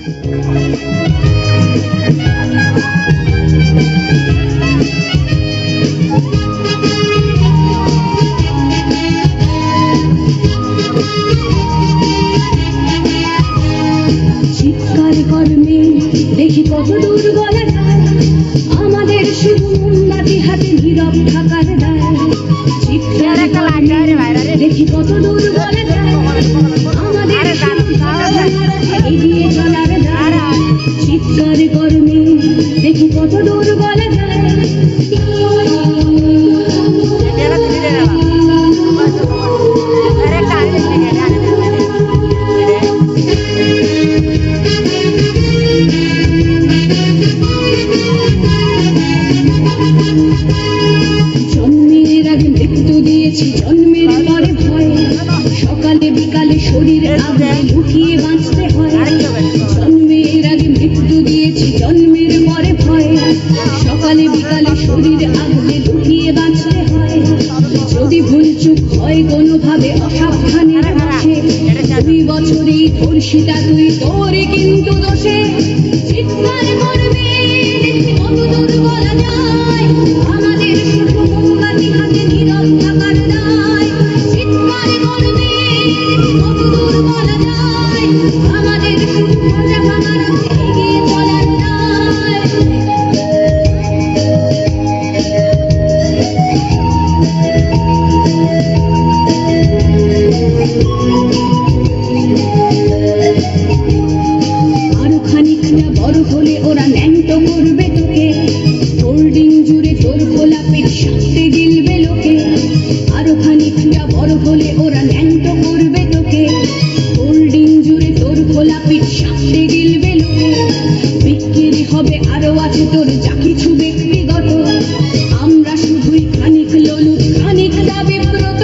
চিৎকার কর্মে দেখি কত দূর গলা যায়, আমাদের শুধু মোমবাতি হাতে নীরব থাকার দায়। চিৎকার কর্মে দেখি কত দূর গলা যায়, আমাদের এগিয়ে চলার দায়। চিৎকার কর্মে দেখি কত দূর গলা যায়। জন্মের আগে মৃত্যু দিয়েছি, জন্মের পরে ভয়, সকালে বিকালে শরীর আগে লুকিয়ে বাঁচতে হয়। জন্মের আগে মৃত্যু দিয়েছি, জন্মের পরে ভয়, সকালে বিকালে শরীর আগে লুকিয়ে বাঁচতে হয়। যদি ভুল চুপ হয় কোনোভাবে অসাবধানের বশে, 2 বছরেই ধর্ষিতা তুই, তোরে কিন্তু দোষে। চিৎকার করবে দেখি কত দূর বলা যায়, আমাদের শুধু মোমবাতি হাতে নীরব থাকার দায়। চিৎকার করবে দেখি কত দূর বলা যায়, আমাদের শুধু মজা ভাঙার এগিয়ে চলার দায়। আরো খানিকটা বড় হলে ওরা ন্যাংটো করবে তোকে, হোল্ডিং জুড়ে তোর খোলা পেট সাথে গিলবে লোকে। আরো খানিকটা বড় হলে ওরা ন্যাংটো করবে তোকে, হোল্ডিং জুড়ে তোর খোলা পেট সাথে গিলবে লোকে। বিক্রি হবে আরো আছে তোর যা কিছু ব্যক্তিগত, আমরা শুধুই খানিক লোলুপ খানিকটা বিব্রত।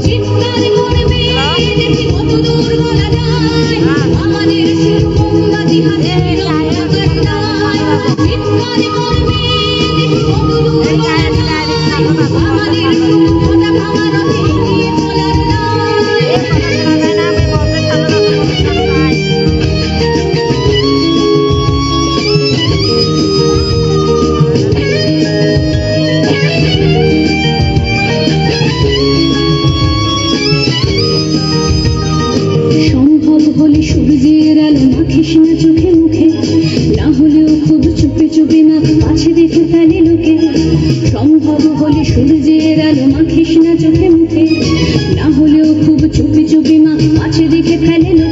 চিৎকার করবে দেখি কত দূর বলা যায়, আমাদের শুধু মোমবাতি হাতে নীরব থাকার দায়। চিৎকার করবে দেখি কত দূর বলা যায়, আমাদের শুধু মজা ভাঙার এগিয়ে চলার দায়। সম্ভব হলে সূর্যের আলো মাখিস না চোখে মুখে, না হলেও খুব চুপে চুপে মাখ কাছে দেখে ফেলে লোকে। সম্ভব হলে সূর্যের আলো মাখিস না চোখে মুখে, না হলেও খুব চুপে চুপে মাখ কাছে দেখে ফেলে লোকে।